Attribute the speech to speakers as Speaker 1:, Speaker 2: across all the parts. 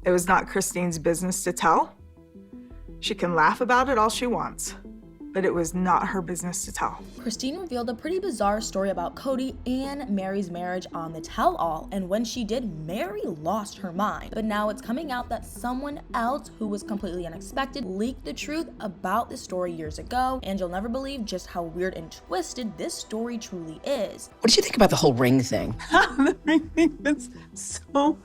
Speaker 1: It was not Christine's business to tell. She can laugh about it all she wants, but it was not her business to tell.
Speaker 2: Christine revealed a pretty bizarre story about Kody and Meri's marriage on the tell-all, and when she did, Meri lost her mind. But now it's coming out that someone else who was completely unexpected leaked the truth about this story years ago, and you'll never believe just how weird and twisted this story truly is.
Speaker 3: What did you think about the whole ring thing?
Speaker 1: The ring thing was so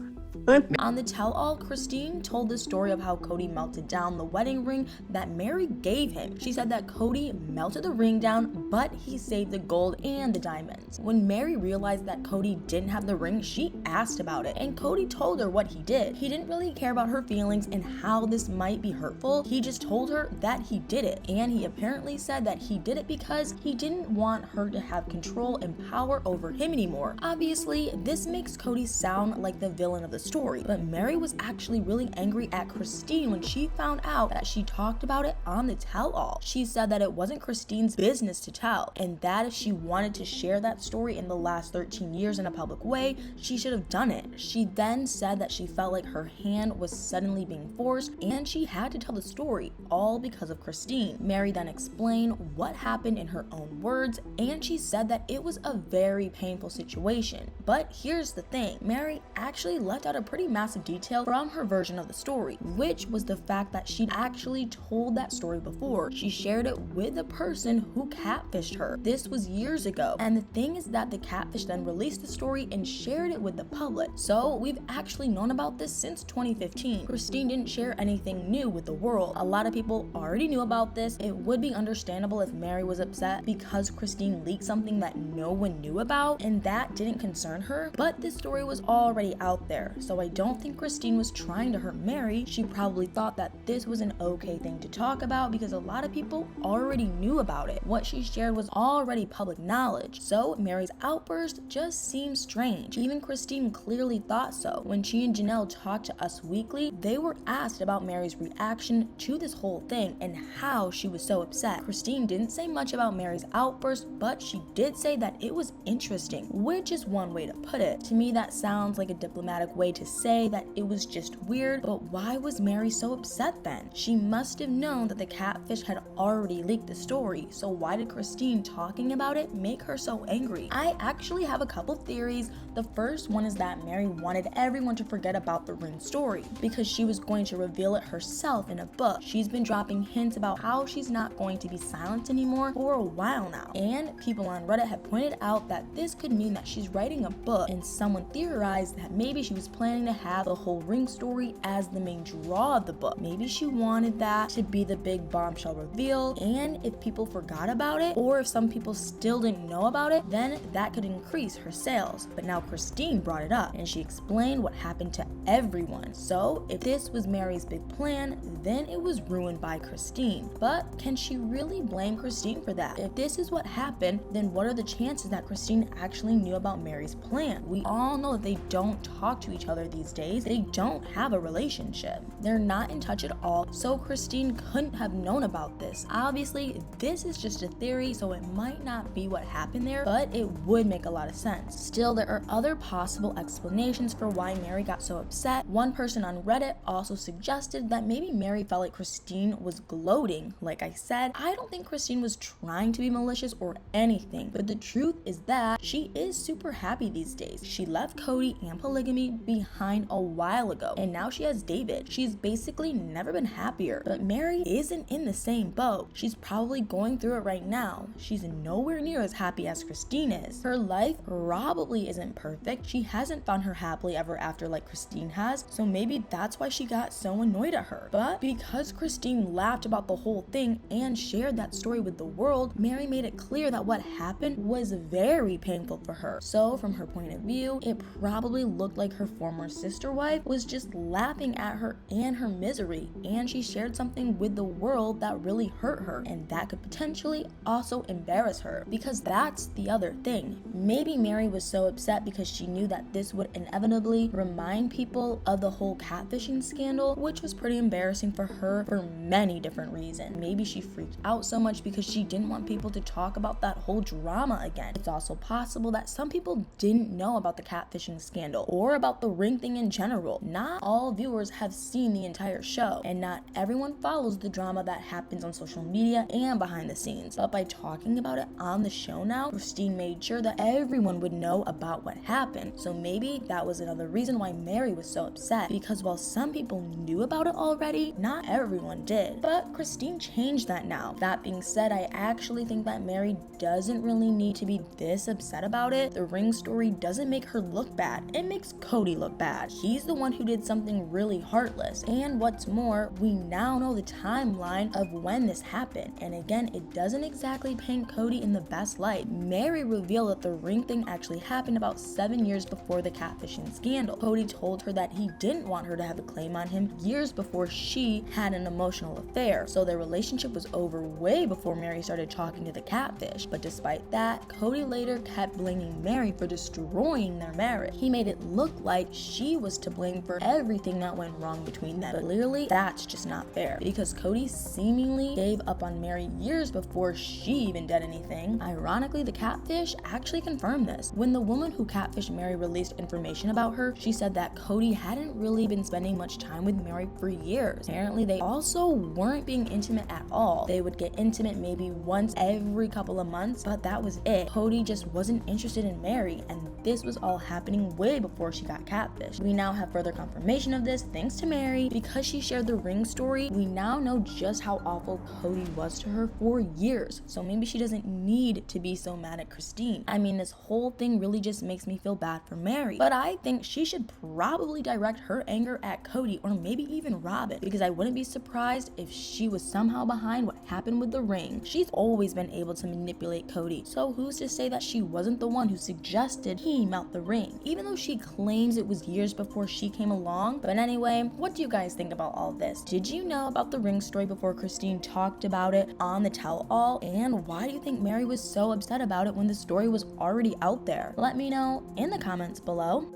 Speaker 1: funny.
Speaker 2: On the tell-all, Christine told the story of how Kody melted down the wedding ring that Meri gave him. She said that Kody melted the ring down, but he saved the gold and the diamonds. When Meri realized that Kody didn't have the ring, she asked about it, and Kody told her what he did. He didn't really care about her feelings and how this might be hurtful. He just told her that he did it, and he apparently said that he did it because he didn't want her to have control and power over him anymore. Obviously, this makes Kody sound like the villain of the story, but Meri was actually really angry at Christine when she found out that she talked about it on the tell-all. She said that it wasn't Christine's business to tell, and that if she wanted to share that story in the last 13 years in a public way, she should have done it. She then said that she felt like her hand was suddenly being forced, and she had to tell the story, all because of Christine. Meri then explained what happened in her own words, and she said that it was a very painful situation. But here's the thing, Meri actually left out a pretty massive detail from her version of the story, which was the fact that she'd actually told that story before. She shared it with the person who catfished her. This was years ago, and the thing is that the catfish then released the story and shared it with the public. So we've actually known about this since 2015. Christine didn't share anything new with the world. A lot of people already knew about this. It would be understandable if Meri was upset because Christine leaked something that no one knew about, and that didn't concern her, but this story was already out there. So I don't think Christine was trying to hurt Meri. She probably thought that this was an okay thing to talk about because a lot of people already knew about it. What she shared was already public knowledge. So Meri's outburst just seems strange. Even Christine clearly thought so. When she and Janelle talked to Us Weekly, they were asked about Meri's reaction to this whole thing and how she was so upset. Christine didn't say much about Meri's outburst, but she did say that it was interesting, which is one way to put it. To me, that sounds like a diplomatic way to say that it was just weird, but why was Meri so upset then? She must have known that the catfish had already leaked the story, so why did Christine talking about it make her so angry? I actually have a couple theories. The first one is that Meri wanted everyone to forget about the ring story because she was going to reveal it herself in a book. She's been dropping hints about how she's not going to be silent anymore for a while now, and people on Reddit have pointed out that this could mean that she's writing a book, and someone theorized that maybe she was planning to have the whole ring story as the main draw of the book. Maybe she wanted that to be the big bombshell reveal, and if people forgot about it, or if some people still didn't know about it, then that could increase her sales. But now Christine brought it up, and she explained what happened to everyone. So if this was Meri's big plan, then it was ruined by Christine. But can she really blame Christine for that? If this is what happened, then what are the chances that Christine actually knew about Meri's plan? We all know that they don't talk to each other these days. They don't have a relationship. They're not in touch at all, so Christine couldn't have known about this. Obviously, this is just a theory, so it might not be what happened there, but it would make a lot of sense. Still, there are other possible explanations for why Meri got so upset. One person on Reddit also suggested that maybe Meri felt like Christine was gloating. Like I said, I don't think Christine was trying to be malicious or anything, but the truth is that she is super happy these days. She left Kody and polygamy behind a while ago, and now she has David. She's basically never been happier, but Meri isn't in the same boat. She's probably going through it right now. She's nowhere near as happy as Christine is. Her life probably isn't perfect. She hasn't found her happily ever after like Christine has, so maybe that's why she got so annoyed at her. But because Christine laughed about the whole thing and shared that story with the world, Meri made it clear that what happened was very painful for her. So from her point of view, it probably looked like her former sister wife was just laughing at her and her misery, and she shared something with the world that really hurt her, and that could potentially also embarrass her, because that's the other thing. Maybe Meri was so upset because she knew that this would inevitably remind people of the whole catfishing scandal, which was pretty embarrassing for her for many different reasons. Maybe she freaked out so much because she didn't want people to talk about that whole drama again. It's also possible that some people didn't know about the catfishing scandal or about the ring thing in general. Not all viewers have seen the entire show, and not everyone follows the drama that happens on social media and behind the scenes. But by talking about it on the show now, Christine made sure that everyone would know about what happened. So maybe that was another reason why Meri was so upset, because while some people knew about it already, not everyone did. But Christine changed that now. That being said, I actually think that Meri doesn't really need to be this upset about it. The ring story doesn't make her look bad. It makes Kody look bad. He's the one who did something really heartless. And what's more, we now know the timeline of when this happened. And again, it doesn't exactly paint Kody in the best light. Meri revealed that the ring thing actually happened about 7 years before the catfishing scandal. Kody told her that he didn't want her to have a claim on him years before she had an emotional affair. So their relationship was over way before Meri started talking to the catfish. But despite that, Kody later kept blaming Meri for destroying their marriage. He made it look like she was to blame for everything that went wrong between them. But clearly, that's just not fair, because Kody seemingly gave up on Meri years before she even did anything. Ironically, the catfish actually confirmed this. When the woman who catfished Meri released information about her, she said that Kody hadn't really been spending much time with Meri for years. Apparently, they also weren't being intimate at all. They would get intimate maybe once every couple of months, but that was it. Kody just wasn't interested in Meri, and this was all happening way before she got catfished. We now have further confirmation of this thanks to Meri. Because she shared the ring story, we now know just how awful Kody was to her for years. So maybe she doesn't need to be so mad at Christine. I mean, this whole thing really just makes me feel bad for Meri. But I think she should probably direct her anger at Kody, or maybe even Robin, because I wouldn't be surprised if she was somehow behind what happened with the ring. She's always been able to manipulate Kody, so who's to say that she wasn't the one who suggested he melt the ring, even though she claims it was years before she came along. But anyway, what do you guys think about all this? Did you know about the ring story before Christine talked about it on the tell-all? And why do you think Meri was so upset about it when the story was already out there? Let me know in the comments below.